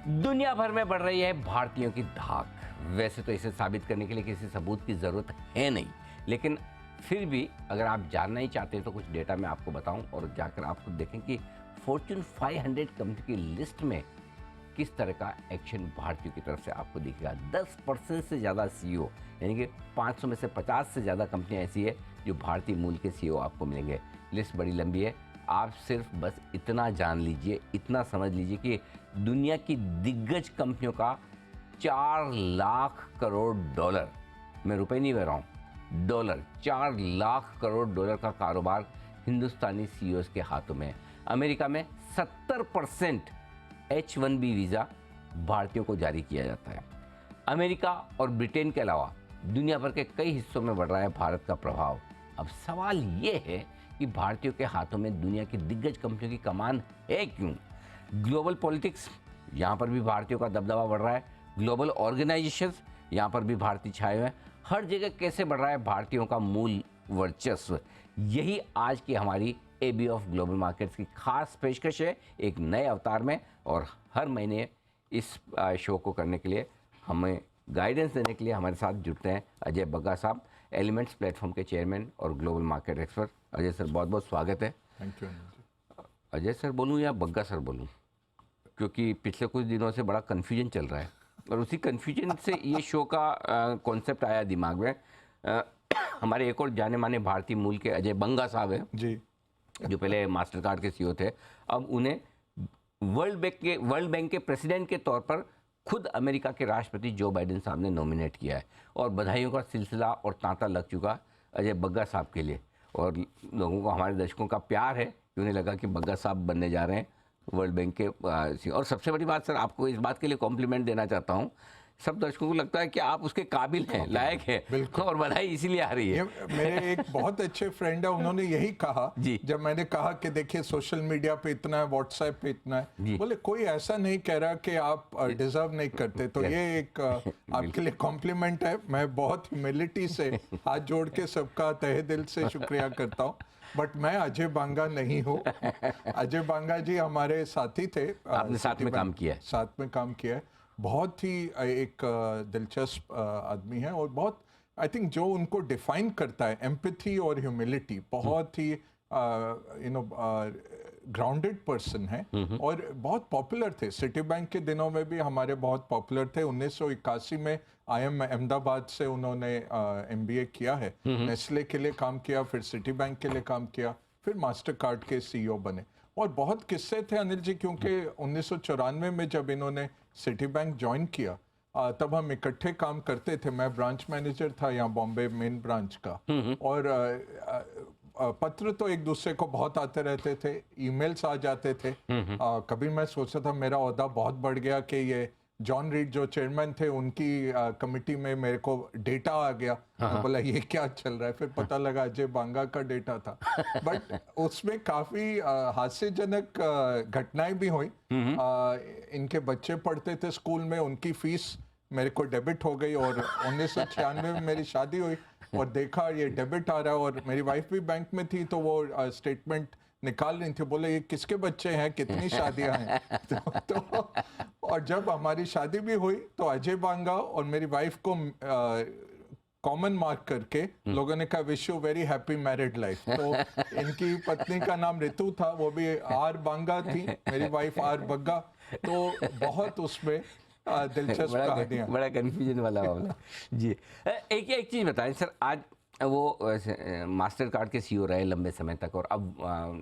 दुनिया भर में बढ़ रही है भारतीयों की धाक। वैसे तो इसे साबित करने के लिए किसी सबूत की ज़रूरत है नहीं, लेकिन फिर भी अगर आप जानना ही चाहते हैं तो कुछ डेटा मैं आपको बताऊं और जाकर आप खुद देखें कि फॉर्च्यून 500 कंपनी की लिस्ट में किस तरह का एक्शन भारतीयों की तरफ से आपको दिखेगा। 10% से ज़्यादा सीईओ, यानी कि 500 में से 50 से ज़्यादा कंपनियां ऐसी है जो भारतीय मूल के सीईओ आपको मिलेंगे। लिस्ट बड़ी लंबी है। आप सिर्फ बस इतना जान लीजिए, इतना समझ लीजिए कि दुनिया की दिग्गज कंपनियों का 4 लाख करोड़ डॉलर, मैं रुपए नहीं कह रहा हूँ, डॉलर, 4 लाख करोड़ डॉलर का कारोबार हिंदुस्तानी सीईओ के हाथों में है। अमेरिका में 70% H-1B वीज़ा भारतीयों को जारी किया जाता है। अमेरिका और ब्रिटेन के अलावा दुनिया भर के कई हिस्सों में बढ़ रहा है भारत का प्रभाव। अब सवाल ये है कि भारतीयों के हाथों में दुनिया की दिग्गज कंपनियों की कमान है क्यों? ग्लोबल पॉलिटिक्स, यहाँ पर भी भारतीयों का दबदबा बढ़ रहा है। ग्लोबल ऑर्गेनाइजेशंस, यहाँ पर भी भारतीय छाए हुए हैं। हर जगह कैसे बढ़ रहा है भारतीयों का मूल वर्चस्व? यही आज की हमारी एबी ऑफ ग्लोबल मार्केट्स की खास पेशकश है, एक नए अवतार में। और हर महीने इस शो को करने के लिए हमें गाइडेंस देने के लिए हमारे साथ जुड़ते हैं अजय बग्गा साहब, एलिमेंट्स प्लेटफॉर्म के चेयरमैन और global market expert. Ajay sir, बहुत बहुत स्वागत है। Thank you. अजय सर बोलूं या बग्गा सर बोलूं, क्योंकि पिछले कुछ दिनों से बड़ा कन्फ्यूजन चल रहा है और उसी कन्फ्यूजन से ये शो का कॉन्सेप्ट आया दिमाग में। हमारे एक और जाने माने भारतीय मूल के अजय बंगा साहब हैं जी, जो पहले मास्टर कार्ड के सीईओ थे। अब उन्हें वर्ल्ड बैंक के प्रेसिडेंट के तौर पर खुद अमेरिका के राष्ट्रपति जो बाइडेन साहब ने नॉमिनेट किया है और बधाइयों का सिलसिला और तांता लग चुका अजय बग्गा साहब के लिए। और लोगों को, हमारे दर्शकों का प्यार है कि उन्हें लगा कि बग्गा साहब बनने जा रहे हैं वर्ल्ड बैंक के सीईओ। और सबसे बड़ी बात सर, आपको इस बात के लिए कॉम्प्लीमेंट देना चाहता हूँ, सब दर्शकों को लगता है कि आप उसके काबिल हैं, लायक हैं, और बधाई इसीलिए आ रही है। मेरे एक बहुत अच्छे फ्रेंड है, उन्होंने यही कहा जी। जब मैंने कहा कि देखिए सोशल मीडिया पे इतना है, व्हाट्सएप पे इतना है, बोले कोई ऐसा नहीं कह रहा कि आप डिजर्व नहीं करते। तो ये एक आपके लिए कॉम्प्लीमेंट है। मैं बहुत ह्यूमिलिटी से हाथ जोड़ के सबका तहे दिल से शुक्रिया करता हूँ। बट मैं अजय बांगा नहीं हूँ। अजय बांगा जी हमारे साथी थे, आपने साथ में काम किया है? साथ में काम किया है। बहुत ही एक दिलचस्प आदमी है और बहुत, आई थिंक जो उनको डिफाइन करता है एम्पैथी और ह्यूमिलिटी, बहुत ही ग्राउंडेड पर्सन है और बहुत पॉपुलर थे। सिटी बैंक के दिनों में भी हमारे बहुत पॉपुलर थे। 1981 में IIM अहमदाबाद से उन्होंने MBA किया है, नेस्ले के लिए काम किया, फिर सिटी बैंक के लिए काम किया, फिर मास्टर कार्ड के CEO बने। और बहुत किस्से थे अनिल जी, क्योंकि 1994 में जब इन्होंने सिटी बैंक ज्वाइन किया तब हम इकट्ठे काम करते थे। मैं ब्रांच मैनेजर था यहाँ बॉम्बे मेन ब्रांच का, और पत्र तो एक दूसरे को बहुत आते रहते थे, ईमेल्स आ जाते थे। कभी मैं सोचा था मेरा ओहदा बहुत बढ़ गया कि ये जॉन रीड जो चेयरमैन थे उनकी कमिटी में मेरे को डेटा आ गया। तो बोला ये क्या चल रहा है, फिर पता लगा अजय बांगा का डेटा था। बट उसमें काफी हास्यजनक घटनाएं भी हुई। इनके बच्चे पढ़ते थे स्कूल में, उनकी फीस मेरे को डेबिट हो गई, और 1996 में मेरी शादी हुई और देखा ये डेबिट आ रहा है, और मेरी वाइफ भी बैंक में थी तो वो स्टेटमेंट निकाल रही थी। बोले ये किसके बच्चे हैं, कितनी शादियां हैं? तो और जब हमारी शादी भी हुई तो अजय बांगा और मेरी वाइफ को कॉमन मार्क करके लोगों ने कहा wish you very happy married life. तो इनकी पत्नी का नाम रितु था, वो भी आर बांगा थी, मेरी वाइफ आर बग्गा। तो बहुत उसमें दिलचस्प कहानियां, बड़ा कन्फ्यूजन वाला मामला। जी, एक चीज़ बताएं सर, आज वो मास्टर कार्ड के सीईओ रहे लंबे समय तक और अब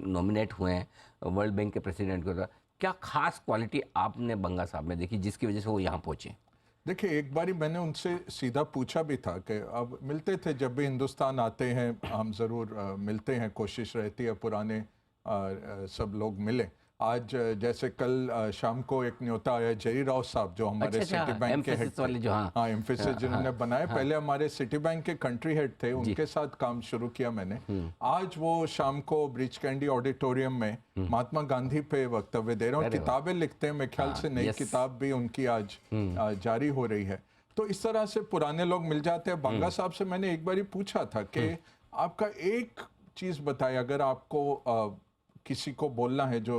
नॉमिनेट हुए हैं वर्ल्ड बैंक के प्रेसिडेंट के तौर। क्या खास क्वालिटी आपने बंगा साहब में देखी जिसकी वजह से वो यहाँ पहुँचे? देखिए, एक बारी मैंने उनसे सीधा पूछा भी था कि अब मिलते थे, जब भी हिंदुस्तान आते हैं हम ज़रूर मिलते हैं, कोशिश रहती है पुराने सब लोग मिलें। आज जैसे कल शाम को एक न्योता आया जयरी राव साहब जो हमारे सिटी बैंक के हेड थे। हाँ, एम्फेसिस जिन्होंने बनाया, पहले हमारे सिटी बैंक के कंट्री हेड थे, उनके साथ काम शुरू किया मैंने। आज वो शाम को ब्रिज कैंडी ऑडिटोरियम में महात्मा गांधी पे वक्तव्य दे रहे हैं, किताबें लिखते हैं। मेरे ख्याल से नई किताब भी उनकी आज जारी हो रही है। तो इस तरह से पुराने लोग मिल जाते हैं। बांगा साहब से मैंने एक बार पूछा था कि आपका एक चीज बताए, अगर आपको किसी को बोलना है जो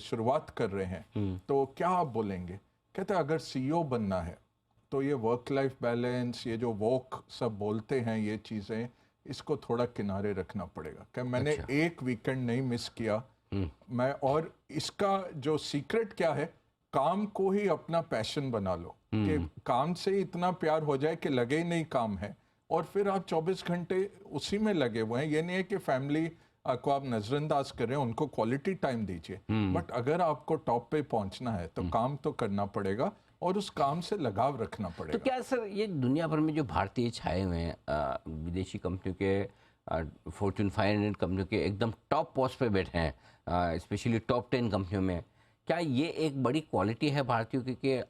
शुरुआत कर रहे हैं तो क्या आप बोलेंगे? कहते हैं अगर सीईओ बनना है तो ये वर्क लाइफ बैलेंस, ये जो वॉक सब बोलते हैं, ये चीज़ें, इसको थोड़ा किनारे रखना पड़ेगा। कि मैंने अच्छा। एक वीकेंड नहीं मिस किया मैं। और इसका जो सीक्रेट क्या है, काम को ही अपना पैशन बना लो, कि काम से ही इतना प्यार हो जाए कि लगे ही नहीं काम है, और फिर आप 24 घंटे उसी में लगे हुए हैं। ये नहीं है कि फैमिली को आप नज़रअंदाज कर रहे हैं, उनको क्वालिटी टाइम दीजिए, बट अगर आपको टॉप पे पहुंचना है तो काम तो करना पड़ेगा और उस काम से लगाव रखना तो पड़ेगा। क्या सर ये दुनिया भर में जो भारतीय छाए हुए हैं विदेशी कंपनियों के, फॉर्च्यून 500 कंपनियों के एकदम टॉप पोस्ट पे बैठे हैं, स्पेशली टॉप 10 कंपनियों में, क्या ये एक बड़ी क्वालिटी है भारतीयों की कि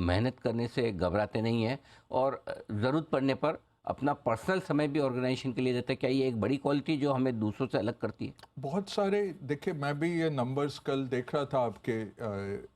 मेहनत करने से घबराते नहीं हैं और ज़रूरत पड़ने पर अपना पर्सनल समय भी ऑर्गेनाइजेशन के लिए देते हैं? क्या ये एक बड़ी क्वालिटी जो हमें दूसरों से अलग करती है? बहुत सारे, देखिए मैं भी ये नंबर्स कल देख रहा था आपके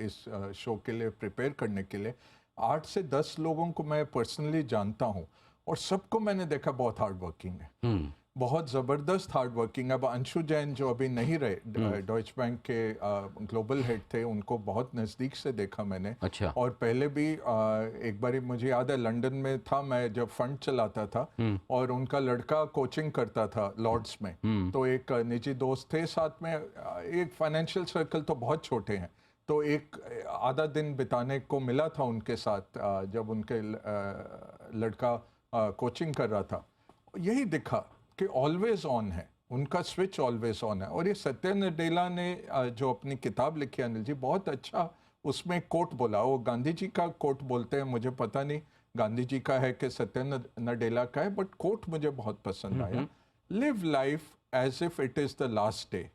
इस शो के लिए प्रिपेयर करने के लिए। 8 से 10 लोगों को मैं पर्सनली जानता हूँ और सबको मैंने देखा बहुत हार्ड वर्किंग है, बहुत ज़बरदस्त हार्ड वर्किंग। अब अंशु जैन जो अभी नहीं रहे, डॉइच बैंक के ग्लोबल हेड थे, उनको बहुत नज़दीक से देखा मैंने। अच्छा। और पहले भी एक बार मुझे याद है लंदन में था मैं जब फंड चलाता था, और उनका लड़का कोचिंग करता था लॉर्ड्स में, तो एक निजी दोस्त थे साथ में, एक फाइनेंशियल सर्कल तो बहुत छोटे हैं, तो एक आधा दिन बिताने को मिला था उनके साथ जब उनके लड़का कोचिंग कर रहा था। यही दिखा कि ऑलवेज ऑन है, उनका स्विच ऑलवेज ऑन है। और ये सत्य नडेला ने जो अपनी किताब लिखी अनिल जी, बहुत अच्छा उसमें कोट बोला, वो गांधी जी का कोट बोलते हैं, मुझे पता नहीं गांधी जी का है कि सत्य नडेला का है, बट कोट मुझे बहुत पसंद आया। Live life as if it is the last day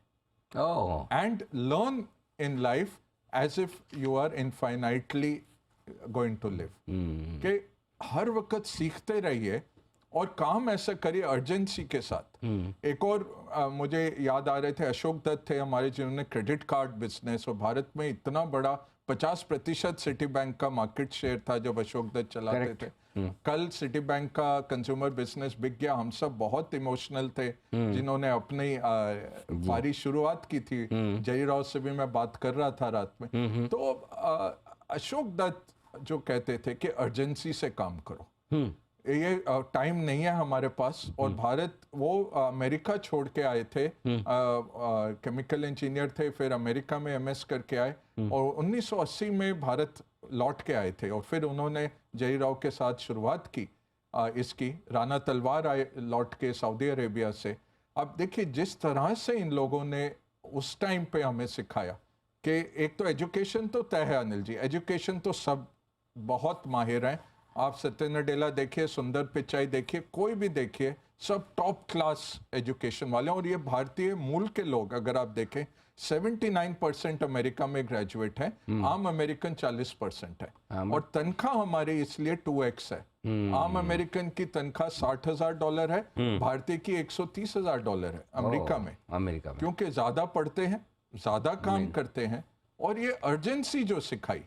oh. And learn in life as if you are infinitely going to live. कि हर वक्त सीखते रहिए और काम ऐसा करिए अर्जेंसी के साथ। एक और मुझे याद आ रहे थे, अशोक दत्त थे हमारे, जिन्होंने क्रेडिट कार्ड बिजनेस, और भारत में इतना बड़ा 50% सिटी बैंक का मार्केट शेयर था जब अशोक दत्त चलाते थे। कल सिटी बैंक का कंज्यूमर बिजनेस बिक गया। हम सब बहुत इमोशनल थे जिन्होंने अपनी बारी शुरुआत की थी। जय राव से भी मैं बात कर रहा था रात में। तो अशोक दत्त जो कहते थे कि अर्जेंसी से काम करो, ये टाइम नहीं है हमारे पास। और भारत, वो अमेरिका छोड़ के आए थे, केमिकल इंजीनियर थे, फिर अमेरिका में एमएस करके आए, और 1980 में भारत लौट के आए थे, और फिर उन्होंने जय राव के साथ शुरुआत की इसकी। राणा तलवार आए लौट के सऊदी अरेबिया से। अब देखिए जिस तरह से इन लोगों ने उस टाइम पे हमें सिखाया कि एक तो एजुकेशन तो तय है अनिल जी, एजुकेशन तो सब बहुत माहिर हैं। आप सत्य नडेला देखिए, सुंदर पिचाई देखिए, कोई भी देखिए, सब टॉप क्लास एजुकेशन वाले हैं। और ये भारतीय मूल के लोग, अगर आप देखें 79% अमेरिका में ग्रेजुएट हैं, आम अमेरिकन 40% है। और तनख्वाह हमारी इसलिए 2x है। आम अमेरिकन की तनख्वाह $60,000 है, भारतीय की $130,000 है अमेरिका में, क्योंकि ज्यादा पढ़ते हैं, ज्यादा काम करते हैं, और ये अर्जेंसी जो सिखाई,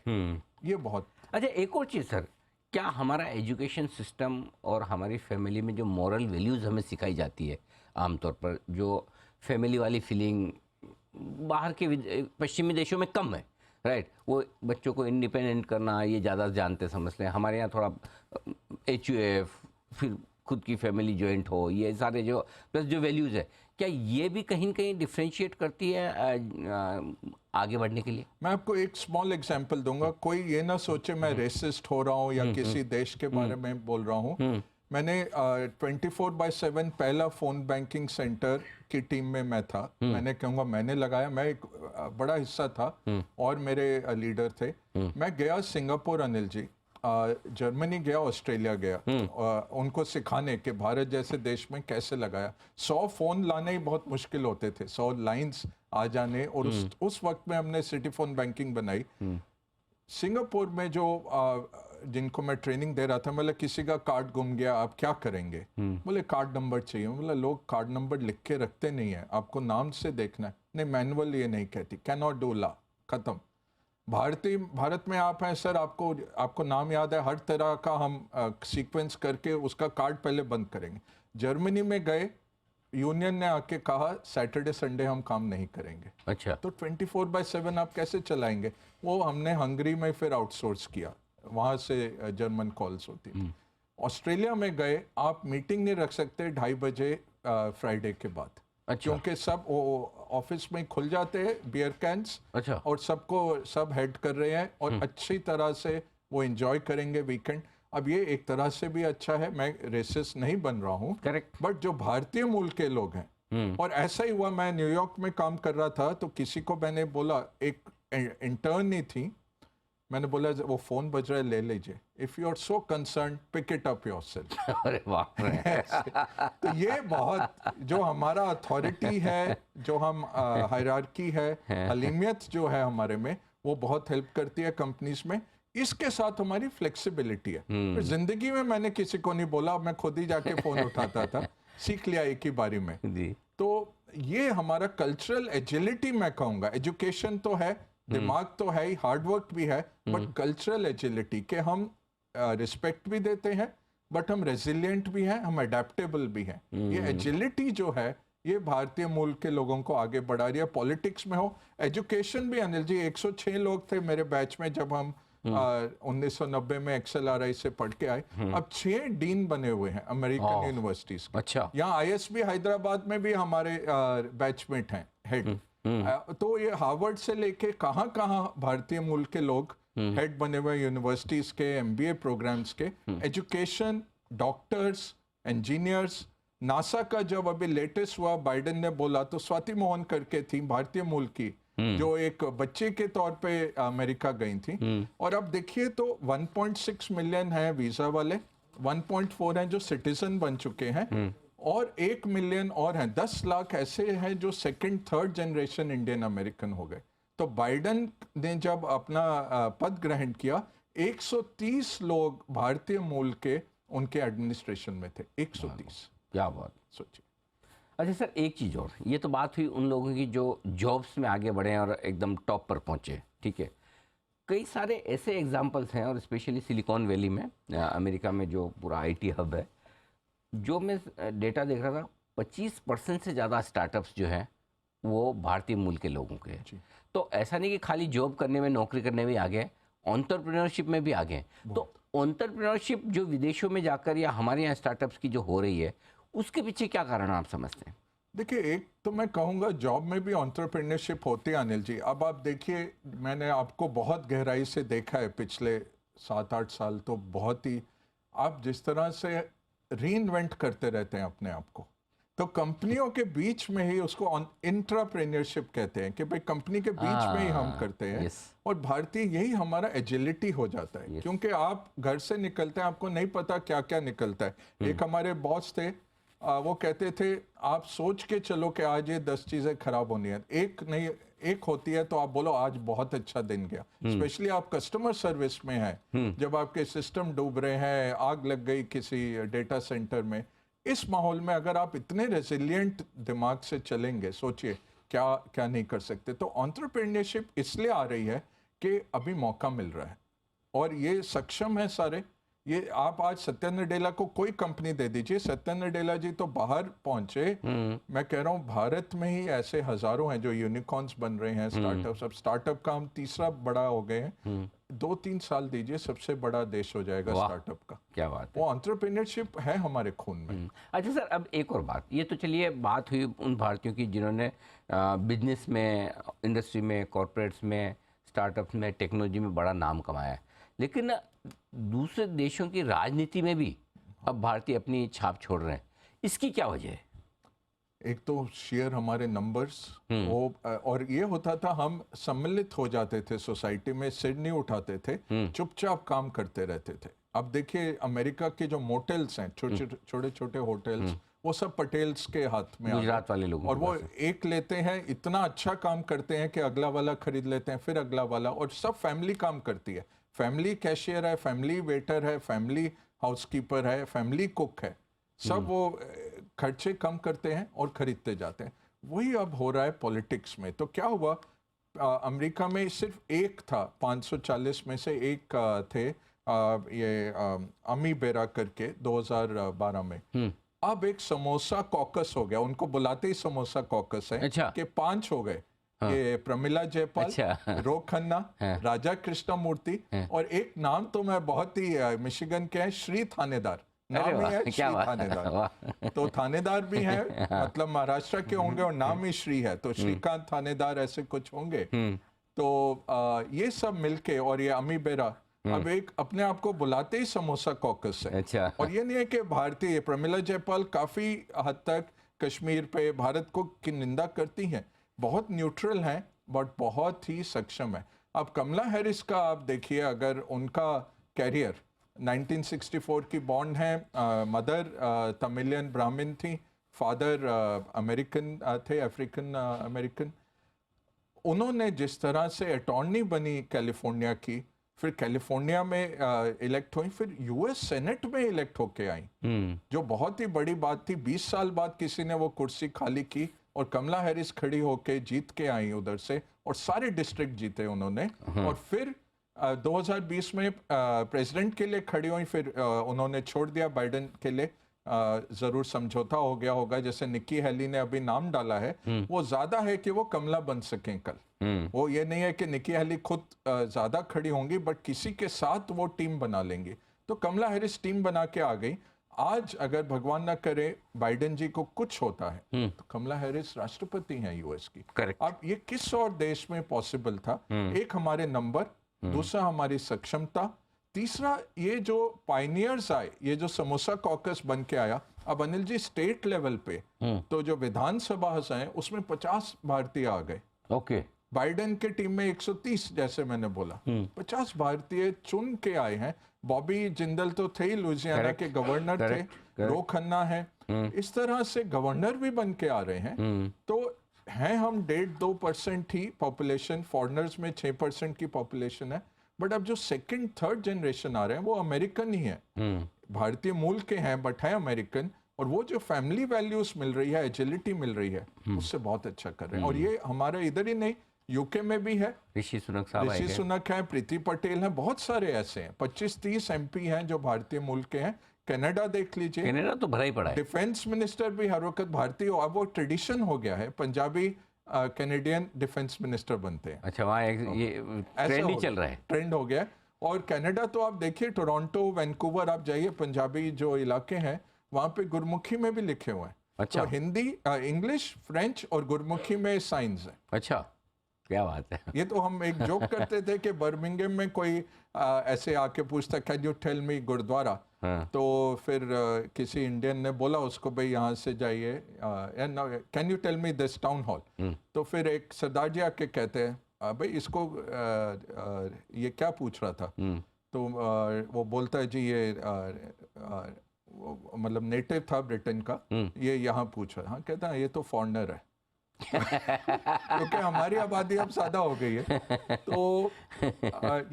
ये बहुत। अच्छा, एक और चीज़ सर, क्या हमारा एजुकेशन सिस्टम और हमारी फैमिली में जो मॉरल वैल्यूज़ हमें सिखाई जाती है, आमतौर पर जो फैमिली वाली फीलिंग बाहर के पश्चिमी देशों में कम है, राइट? वो बच्चों को इंडिपेंडेंट करना ये ज़्यादा जानते समझते हैं। हमारे यहाँ थोड़ा HUF, फिर खुद की फैमिली जॉइंट हो, ये सारे जो प्लस जो वैल्यूज़ है, क्या ये भी कहीं न कहीं डिफ्रेंशिएट करती है आगे बढ़ने के लिए? मैं आपको एक स्मॉल एग्जांपल दूंगा, कोई ये ना सोचे मैं रेसिस्ट हो रहा हूँ या किसी देश के बारे में बोल रहा हूँ। मैंने 24/7 पहला फ़ोन बैंकिंग सेंटर की टीम में मैं था। मैंने कहूँगा मैंने लगाया, मैं एक बड़ा हिस्सा था और मेरे लीडर थे। मैं गया सिंगापुर अनिल जी, जर्मनी गया, ऑस्ट्रेलिया गया, उनको सिखाने के भारत जैसे देश में कैसे लगाया। 100 फ़ोन लाने ही बहुत मुश्किल होते थे, 100 लाइंस आ जाने। और उस वक्त में हमने सिटी फ़ोन बैंकिंग बनाई। सिंगापुर में जो जिनको मैं ट्रेनिंग दे रहा था, मतलब किसी का कार्ड गुम गया, आप क्या करेंगे? बोले कार्ड नंबर चाहिए। बोला लोग कार्ड नंबर लिख के रखते नहीं है, आपको नाम से देखना है। नहीं, मैनुअल ये नहीं कहती, कैन नॉट डू ला, खत्म। भारत में आप हैं सर, आपको नाम याद है, हर तरह का हम सीक्वेंस करके उसका कार्ड पहले बंद करेंगे। जर्मनी में गए, यूनियन ने आके कहा सैटरडे संडे हम काम नहीं करेंगे। अच्छा। तो 24/7 आप कैसे चलाएंगे? वो हमने हंगरी में फिर आउटसोर्स किया, वहाँ से जर्मन कॉल्स होती थी। ऑस्ट्रेलिया में गए, आप मीटिंग नहीं रख सकते 2:30 बजे फ्राइडे के बाद। अच्छा। क्योंकि सब ऑफिस में खुल जाते हैं बियर कैंस। अच्छा। और सबको सब हेड कर रहे हैं और अच्छी तरह से वो एंजॉय करेंगे वीकेंड। अब ये एक तरह से भी अच्छा है, मैं रेसिस्ट नहीं बन रहा हूँ, करेक्ट। बट जो भारतीय मूल के लोग हैं, और ऐसा ही हुआ, मैं न्यूयॉर्क में काम कर रहा था तो किसी को मैंने बोला, एक इंटर्न ही थी, मैंने बोला वो फोन बज रहा है ले लीजिए, if you are so concern pick it up yourself. अरे बाप रे। तो ये बहुत, जो हमारा अथॉरिटी है, जो हम हायरार्की है, हलीमियत जो है हमारे में, वो बहुत हेल्प करती है कंपनीज में। इसके साथ हमारी फ्लेक्सिबिलिटी है। तो जिंदगी में मैंने किसी को नहीं बोला, मैं खुद ही जाके फोन उठाता था, सीख लिया एक ही बारी में जी। तो ये हमारा कल्चरल एजिलिटी मैं कहूँगा। एजुकेशन तो है, दिमाग तो है ही, हार्डवर्क भी है, बट कल्चरल एजिलिटी के हम रिस्पेक्ट भी देते हैं, बट हम रेजिलियंट भी हैं, हम अडेप्टेबल भी हैं। ये एजिलिटी जो है, ये भारतीय मूल के लोगों को आगे बढ़ा रही है। पॉलिटिक्स में हो, एजुकेशन भी, अनिल जी 106 लोग थे मेरे बैच में जब हम 1990 में XLRI से पढ़ के आए। अब 6 डीन बने हुए हैं अमेरिकन यूनिवर्सिटीज के। अच्छा। यहाँ ISB हैदराबाद में भी हमारे बैचमेट हैं हेड। तो ये हार्वर्ड से लेके कहाँ कहाँ भारतीय मूल के लोग हेड बने हुए यूनिवर्सिटीज के, MBA प्रोग्राम्स के। Education, doctors, engineers. नासा का जब अभी लेटेस्ट हुआ, बाइडेन ने बोला, तो स्वाति मोहन करके थी भारतीय मूल की, जो एक बच्चे के तौर पे अमेरिका गई थी। और अब देखिए तो 1.6 मिलियन है वीजा वाले, 1.4 हैं जो सिटीजन बन चुके हैं, और 1 मिलियन और हैं, 10 लाख ऐसे हैं जो second third generation Indian American हो गए। तो बाइडेन ने जब अपना पद ग्रहण किया, 130 लोग भारतीय मूल के उनके एडमिनिस्ट्रेशन में थे। 130। क्या बात। सोचिए। अच्छा सर, एक चीज़ और, ये तो बात हुई उन लोगों की जो जॉब्स में आगे बढ़े और एकदम टॉप पर पहुंचे, ठीक है। कई सारे ऐसे एग्जांपल्स हैं, और स्पेशली सिलिकॉन वैली में, अमेरिका में जो पूरा IT हब है, जो मैं डेटा देख रहा था, 25% से ज़्यादा स्टार्टअप्स जो हैं वो भारतीय मूल के लोगों के हैं। तो ऐसा नहीं कि खाली जॉब करने में, नौकरी करने में आगे हैं, एंटरप्रेन्योरशिप में भी आगे हैं। तो एंटरप्रेन्योरशिप जो विदेशों में जाकर या हमारे यहाँ स्टार्टअप्स की जो हो रही है, उसके पीछे क्या कारण आप समझते हैं? देखिए, एक तो मैं कहूँगा जॉब में भी एंटरप्रेन्योरशिप होती है अनिल जी। अब आप देखिए, मैंने आपको बहुत गहराई से देखा है पिछले 7-8 साल, तो बहुत ही आप जिस तरह से रीइन्वेंट करते रहते हैं अपने आप को, तो कंपनियों के बीच में ही उसको इंट्राप्रेन्योरशिप कहते हैं कि भाई कंपनी के बीच में ही हम करते हैं। और भारतीय यही हमारा एजिलिटी हो जाता है, क्योंकि आप घर से निकलते हैं, आपको नहीं पता क्या क्या निकलता है। एक हमारे बॉस थे, वो कहते थे आप सोच के चलो कि आज ये 10 चीजें खराब होनी है, एक नहीं, एक होती है तो आप बोलो आज बहुत अच्छा दिन गया। स्पेशली आप कस्टमर सर्विस में हैं, जब आपके सिस्टम डूब रहे हैं, आग लग गई किसी डेटा सेंटर में, इस माहौल में अगर आप इतने रेजिलिएंट दिमाग से चलेंगे, सोचिए क्या क्या नहीं कर सकते। तो एंटरप्रेन्योरशिप इसलिए आ रही है कि अभी मौका मिल रहा है, और ये सक्षम है सारे। ये आप आज सत्या नडेला को कोई कंपनी दे दीजिए, सत्या नडेला जी तो बाहर पहुंचे। मैं कह रहा हूँ भारत में ही ऐसे हजारों हैं जो यूनिकॉर्न्स बन रहे हैं, स्टार्टअप्स। अब स्टार्टअप का हम तीसरा बड़ा हो गए हैं। 2-3 साल दीजिए, सबसे बड़ा देश हो जाएगा स्टार्टअप का। क्या बात है। वो एंटरप्रेन्योरशिप है हमारे खून में। अच्छा सर, अब एक और बात, ये तो चलिए बात हुई उन भारतीयों की जिन्होंने बिजनेस में, इंडस्ट्री में, कॉरपोरेट्स में, स्टार्टअप्स में, टेक्नोलॉजी में बड़ा नाम कमाया है। लेकिन दूसरे देशों की राजनीति में भी अब भारतीय अपनी छाप छोड़ रहे हैं, इसकी क्या वजह है? एक तो शेयर हमारे नंबर्स, वो, और ये होता था हम सम्मिलित हो जाते थे सोसाइटी में, सिर नहीं उठाते थे, चुपचाप काम करते रहते थे। अब देखिए अमेरिका के जो मोटेल्स हैं, छोटे छोटे होटल्स, वो सब पटेल्स के हाथ में, गुजरात वाले लोग, और वो एक लेते हैं, इतना अच्छा काम करते हैं कि अगला वाला खरीद लेते हैं, फिर अगला वाला, और सब फैमिली काम करती है। फैमिली कैशियर है, फैमिली वेटर है, फैमिली हाउसकीपर है, फैमिली कुक है, सब वो खर्चे कम करते हैं और खरीदते जाते हैं। वही अब हो रहा है पॉलिटिक्स में। तो क्या हुआ, अमेरिका में सिर्फ एक था, 540 में से एक थे, ये अमी बेरा करके 2012 में। अब एक समोसा कॉकस हो गया, उनको बुलाते ही समोसा कॉकस है। अच्छा। कि 5 हो गए। ये प्रमिला जयपाल, अच्छा। रो खन्ना, राजा कृष्णमूर्ति, और एक नाम तो मैं बहुत ही मिशिगन के हैं, श्री थानेदार। अरे नाम ही है वाह, क्या श्री बात थानेदार। वाह। तो थानेदार भी है, मतलब महाराष्ट्र के होंगे और नाम ही श्री है, तो श्रीकांत थानेदार ऐसे कुछ होंगे। तो ये सब मिलके, और ये अमी बेरा अब एक अपने आप को बुलाते ही समोसा कॉकस है। अच्छा। और ये नहीं है कि भारतीय, प्रमिला जयपाल काफी हद तक कश्मीर पे भारत को की निंदा करती हैं, बहुत न्यूट्रल हैं, बट बहुत ही सक्षम है। अब कमला हैरिस का आप देखिए, अगर उनका कैरियर 1964 की बॉन्ड है, मदर तमिलियन ब्राह्मण थी, फादर अमेरिकन थे, अफ्रीकन अमेरिकन। उन्होंने जिस तरह से अटॉर्नी बनी कैलिफोर्निया की, फिर कैलिफोर्निया में इलेक्ट हुई, फिर यूएस सेनेट में इलेक्ट होके आई, जो बहुत ही बड़ी बात थी। 20 साल बाद किसी ने वो कुर्सी खाली की और कमला हैरिस खड़ी होके जीत के आई उधर से, और सारे डिस्ट्रिक्ट जीते उन्होंने। और फिर 2020 में प्रेसिडेंट के लिए खड़ी हुई, फिर उन्होंने छोड़ दिया बाइडेन के लिए। जरूर समझौता हो गया होगा, जैसे निक्की हेली ने अभी नाम डाला है, वो ज्यादा है कि वो कमला बन सकें कल। वो ये नहीं है कि निक्की हेली खुद ज्यादा खड़ी होंगी, बट किसी के साथ वो टीम बना लेंगी। तो कमला हैरिस टीम बना के आ गई। आज अगर भगवान ना करे बाइडेन जी को कुछ होता है, तो कमला हैरिस राष्ट्रपति हैं यूएस की। करेक्ट। अब ये किस और देश में पॉसिबल था? एक हमारे नंबर, दूसरा हमारी सक्षमता, तीसरा ये जो पायनियर्स आए, ये जो समोसा कॉकस बन के आया। अब अनिल जी स्टेट लेवल पे तो जो विधानसभा हैं उसमें 50 भारतीय आ गए। ओके। बाइडेन के टीम में 130, जैसे मैंने बोला, 50 भारतीय चुन के आए हैं। बॉबी जिंदल तो थे ही, लुइसियाना के गवर्नर थे, रो खन्ना है, इस तरह से गवर्नर भी बन के आ रहे हैं। तो हैं हम 1.5-2% ही पॉपुलेशन, फॉरेनर्स में 6% की पॉपुलेशन है, बट अब जो सेकंड थर्ड जनरेशन आ रहे हैं वो अमेरिकन ही है, भारतीय मूल के हैं बट है अमेरिकन। और वो जो फैमिली वैल्यूज मिल रही है, एजिलिटी मिल रही है, उससे बहुत अच्छा कर रहे हैं। और ये हमारा इधर ही नहीं, यूके में भी है। ऋषि सुनक साहब ऋषि सुनक है, प्रीति पटेल है, बहुत सारे ऐसे हैं। 25-30 एमपी हैं जो भारतीय मूल के हैं। कनाडा देख लीजिए, कनाडा तो भरा ही पड़ा है। डिफेंस मिनिस्टर भी हर वक्त भारतीय, अब वो ट्रेडिशन हो गया है, पंजाबी कैनेडियन डिफेंस मिनिस्टर बनते हैं। अच्छा, वहाँ ये ट्रेंड ही चल रहा है, ट्रेंड हो गया है। और कनाडा तो आप देखिए, टोरंटो, वैंकूवर आप जाइए, पंजाबी जो इलाके हैं वहाँ पे गुरमुखी में भी लिखे हुए हैं। अच्छा। तो हिंदी, इंग्लिश, फ्रेंच और गुरमुखी में साइंस है। अच्छा, क्या बात है। ये तो हम एक जोक करते थे कि बर्मिंघम में कोई ऐसे आके पूछता, can you tell me gurdwara? तो फिर किसी इंडियन ने बोला उसको, भाई यहाँ से जाइए, can you tell me this town hall? तो फिर एक सरदार जी आके कहते हैं, भाई इसको ये क्या पूछ रहा था? तो वो बोलता है, जी ये मतलब नेटिव था ब्रिटेन का, ये यहाँ पूछ रहा है। हाँ, कहता है ये तो फॉरेनर है। क्योंकि हमारी आबादी अब ज्यादा हो गई है। तो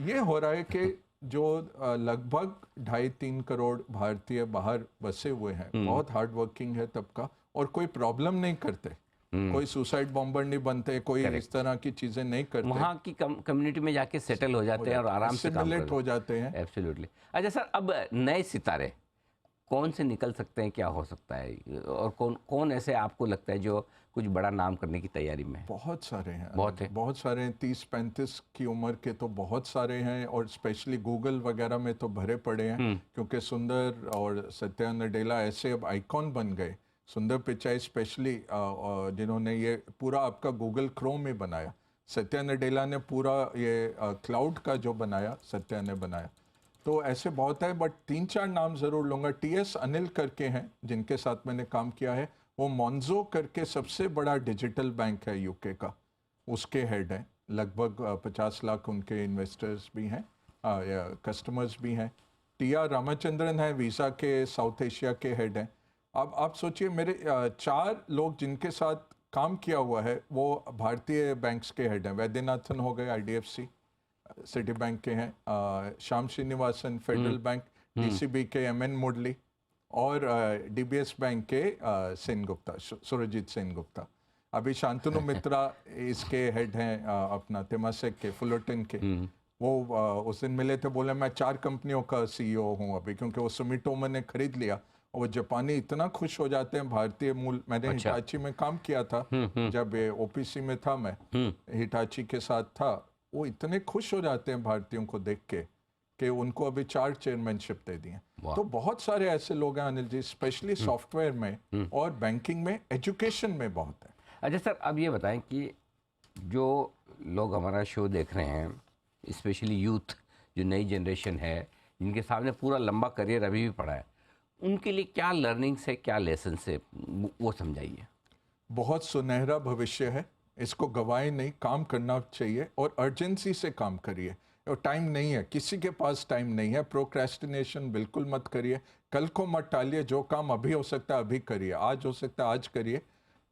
ये हो रहा है कि जो लगभग 2.5-3 करोड़ भारतीय बाहर बसे हुए हैं, बहुत हार्ड वर्किंग है तबका, और कोई प्रॉब्लम नहीं करते, कोई सुसाइड बॉम्बर नहीं बनते, कोई इस तरह की चीजें नहीं करते, वहाँ की कम्युनिटी में जाके सेटल हो जाते हैं और आराम से काम हो जाते हैं। एब्सोल्युटली। अच्छा सर, अब नए सितारे कौन से निकल सकते हैं, क्या हो सकता है, और कौन ऐसे आपको लगता है जो कुछ बड़ा नाम करने की तैयारी में है? बहुत सारे हैं, बहुत सारे हैं। 30-35 की उम्र के तो बहुत सारे हैं, और स्पेशली गूगल वगैरह में तो भरे पड़े हैं, क्योंकि सुंदर और सत्या नडेला ऐसे अब आइकॉन बन गए। सुंदर पिचाई स्पेशली, जिन्होंने ये पूरा आपका गूगल क्रोम में बनाया। सत्या नडेला ने पूरा ये क्लाउड का जो बनाया, सत्या ने बनाया। तो ऐसे बहुत है, बट 3-4 नाम जरूर लूंगा। TS अनिल करके हैं जिनके साथ मैंने काम किया है, वो मोन्जो करके सबसे बड़ा डिजिटल बैंक है यूके का, उसके हेड हैं। लगभग 50 लाख उनके इन्वेस्टर्स भी हैं, कस्टमर्स भी हैं। TR रामाचंद्रन है, वीज़ा के साउथ एशिया के हेड हैं। अब आप सोचिए, मेरे 4 लोग जिनके साथ काम किया हुआ है वो भारतीय बैंक्स के हेड हैं। वैद्यनाथन हो गए IDFC, सिटी बैंक के हैं, Shyam Srinivasan federal bank, DCB के MN मुरली, और DBS बैंक के सेन गुप्ता, सुरजीत सेन गुप्ता। अभी शांतनु मित्रा इसके हेड हैं, अपना तेमासेक के, फुलरटन के। वो उस दिन मिले थे, बोले मैं 4 कंपनियों का CEO हूँ अभी, क्योंकि वो सुमिटोमो ने खरीद लिया और वो जापानी इतना खुश हो जाते हैं भारतीय मूल। मैंने हिटाची में काम किया था जब ओपीसी में था, मैं हिटाची के साथ था। वो इतने खुश हो जाते हैं भारतीयों को देख के कि उनको अभी 4 चेयरमैनशिप दे दी हैं। तो बहुत सारे ऐसे लोग हैं अनिल जी, स्पेशली सॉफ्टवेयर में और बैंकिंग में, एजुकेशन में बहुत है। अच्छा सर, अब ये बताएं कि जो लोग हमारा शो देख रहे हैं, स्पेशली यूथ, जो नई जनरेशन है, जिनके सामने पूरा लंबा करियर अभी भी पड़ा है, उनके लिए क्या लर्निंग्स है, क्या लेसन है, वो समझाइए। बहुत सुनहरा भविष्य है, इसको गवाए नहीं, काम करना चाहिए और अर्जेंसी से काम करिए। और टाइम नहीं है, किसी के पास टाइम नहीं है। प्रोक्रेस्टिनेशन बिल्कुल मत करिए, कल को मत टालिए। जो काम अभी हो सकता है अभी करिए, आज हो सकता है आज करिए।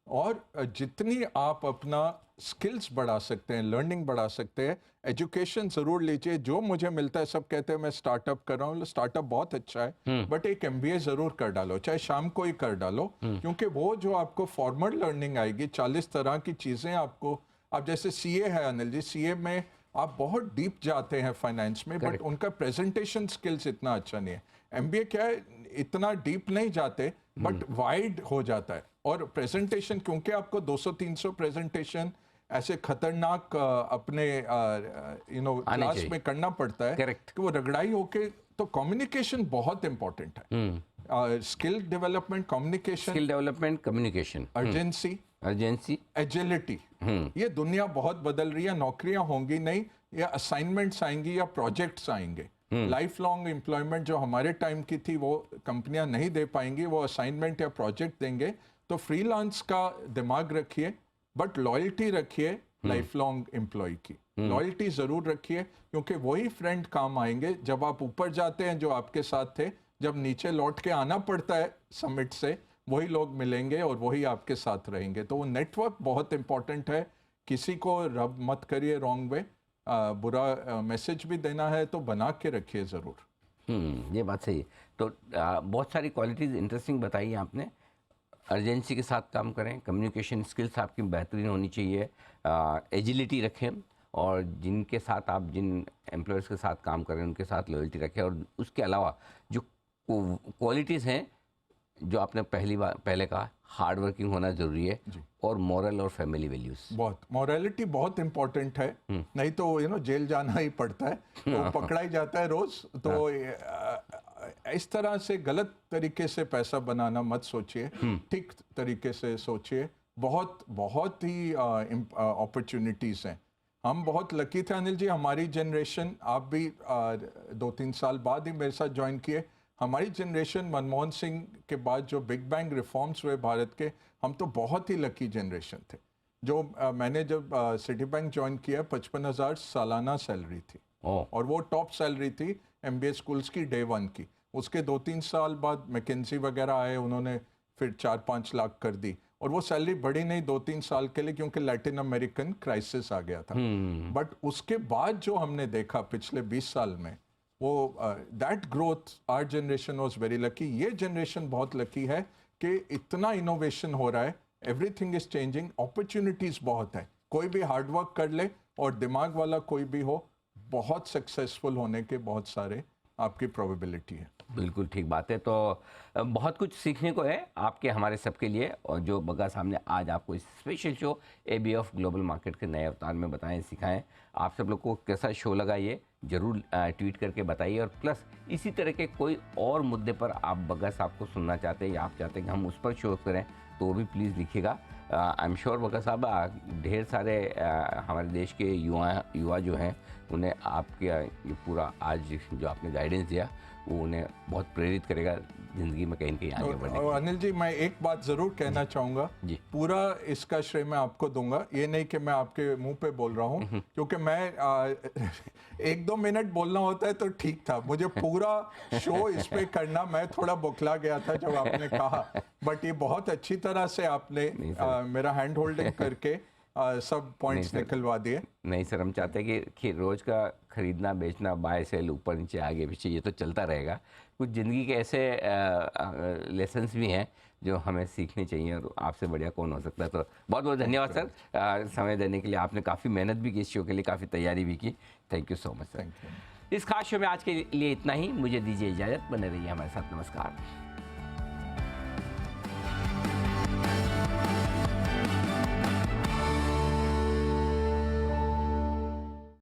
और जितनी आप अपना स्किल्स बढ़ा सकते हैं, लर्निंग बढ़ा सकते हैं, एजुकेशन ज़रूर लीजिए। जो मुझे मिलता है, सब कहते हैं मैं स्टार्टअप कर रहा हूँ, स्टार्टअप बहुत अच्छा है, बट एक MBA ज़रूर कर डालो, चाहे शाम को ही कर डालो, क्योंकि वो जो आपको फॉर्मल लर्निंग आएगी, 40 तरह की चीज़ें आपको। आप जैसे CA है अनिल जी, CA में आप बहुत डीप जाते हैं फाइनेंस में, बट उनका प्रेजेंटेशन स्किल्स इतना अच्छा नहीं है। MBA क्या है, इतना डीप नहीं जाते, बट वाइड हो जाता है। और प्रेजेंटेशन, क्योंकि आपको 200-300 प्रेजेंटेशन ऐसे खतरनाक अपने क्लास में करना पड़ता है कि वो रगड़ाई होके, तो कम्युनिकेशन बहुत इंपॉर्टेंट है। Skill development, communication, urgency, agility. ये दुनिया बहुत बदल रही है, नौकरियां होंगी नहीं, या असाइनमेंट्स आएंगी या प्रोजेक्ट्स आएंगे। लाइफ लॉन्ग एम्प्लॉयमेंट जो हमारे टाइम की थी वो कंपनियां नहीं दे पाएंगी, वो असाइनमेंट या प्रोजेक्ट देंगे। तो फ्रीलांस का दिमाग रखिए, बट लॉयल्टी रखिए लाइफ लॉन्ग एम्प्लॉय की। लॉयल्टी ज़रूर रखिए, क्योंकि वही फ्रेंड काम आएंगे जब आप ऊपर जाते हैं, जो आपके साथ थे। जब नीचे लौट के आना पड़ता है समिट से, वही लोग मिलेंगे और वही आपके साथ रहेंगे। तो वो नेटवर्क बहुत इंपॉर्टेंट है। किसी को रब मत करिए रॉन्ग वे। बुरा मैसेज भी देना है तो बना के रखिए ज़रूर। ये बात सही है। तो बहुत सारी क्वालिटीज़ इंटरेस्टिंग बताई आपने। अर्जेंसी के साथ काम करें, कम्युनिकेशन स्किल्स आपकी बेहतरीन होनी चाहिए, एजिलिटी रखें, और जिनके साथ आप जिन एम्प्लॉयर्स के साथ काम करें उनके साथ लॉयल्टी रखें। और उसके अलावा जो क्वालिटीज़ हैं जो आपने पहले कहा, हार्ड वर्किंग होना ज़रूरी है, और मॉरल और फैमिली वैल्यूज़। बहुत मॉरलिटी बहुत इंपॉर्टेंट है, नहीं तो जेल जाना ही पड़ता है, तो पकड़ा ही जाता है रोज़। तो इस तरह से गलत तरीके से पैसा बनाना मत सोचिए, ठीक तरीके से सोचिए। बहुत ही अपॉर्चुनिटीज़ हैं। हम बहुत लकी थे अनिल जी, हमारी जनरेशन, आप भी 2-3 साल बाद ही मेरे साथ ज्वाइन किए। हमारी जनरेशन, मनमोहन सिंह के बाद जो बिग बैंग रिफॉर्म्स हुए भारत के, हम तो बहुत ही लकी जनरेशन थे। जो मैंने जब सिटी बैंक ज्वाइन किया, 55,000 सालाना सैलरी थी, और वो टॉप सैलरी थी MBA स्कूल्स की डे 1 की। उसके 2-3 साल बाद मैकेंजी वगैरह आए, उन्होंने फिर 4-5 लाख कर दी, और वो सैलरी बढ़ी नहीं 2-3 साल के लिए, क्योंकि लैटिन अमेरिकन क्राइसिस आ गया था। बट उसके बाद जो हमने देखा पिछले 20 साल में, वो that growth, our generation was very lucky. ये जनरेशन बहुत लकी है कि इतना इनोवेशन हो रहा है, एवरीथिंग इज चेंजिंग, अपॉर्चुनिटीज़ बहुत है। कोई भी हार्डवर्क कर ले और दिमाग वाला कोई भी हो, बहुत सक्सेसफुल होने के बहुत सारे आपकी प्रोबेबिलिटी है। बिल्कुल ठीक बात है। तो बहुत कुछ सीखने को है आपके, हमारे सबके लिए, और जो बग्गा साहब ने आज आपको इस special show ABF global market के नए अवतार में बताएं, सिखाएं। आप सब लोग को कैसा शो लगा ये ज़रूर ट्वीट करके बताइए, और प्लस इसी तरह के कोई और मुद्दे पर आप बग्गा साहब को सुनना चाहते हैं या आप चाहते हैं कि हम उस पर शो करें, तो वो भी प्लीज़ लिखिएगा। आई एम श्योर बग्गा साहब, ढेर सारे हमारे देश के युवा जो हैं, उन्हें आपके ये पूरा आज जो आपने गाइडेंस दिया, वो उन्हें बहुत प्रेरित करेगा ज़िंदगी में कहीं न कहीं आगे बढ़ने। और अनिल जी, मैं एक बात ज़रूर कहना चाहूँगा, पूरा इसका श्रेय मैं आपको दूंगा। ये नहीं कि मैं आपके मुंह पे बोल रहा हूँ, क्योंकि मैं 1-2 मिनट बोलना होता है तो ठीक था, मुझे पूरा शो इस पे करना, मैं थोड़ा बौखला गया था जब आपने कहा। बट ये बहुत अच्छी तरह से आपने मेरा हैंड होल्डिंग करके सब पॉइंट्स निकलवा दिए। नहीं सर, हम चाहते हैं कि रोज़ का खरीदना बेचना, बाय सेल, ऊपर नीचे आगे पीछे, ये तो चलता रहेगा। कुछ ज़िंदगी के ऐसे लेसन्स भी हैं जो हमें सीखने चाहिए, और आपसे बढ़िया कौन हो सकता है। तो बहुत बहुत धन्यवाद सर समय देने के लिए। आपने काफ़ी मेहनत भी की इस शो के लिए, काफ़ी तैयारी भी की। Thank you so much sir. इस खास शो में आज के लिए इतना ही। मुझे दीजिए इजाज़त, बने रहिए हमारे साथ। नमस्कार।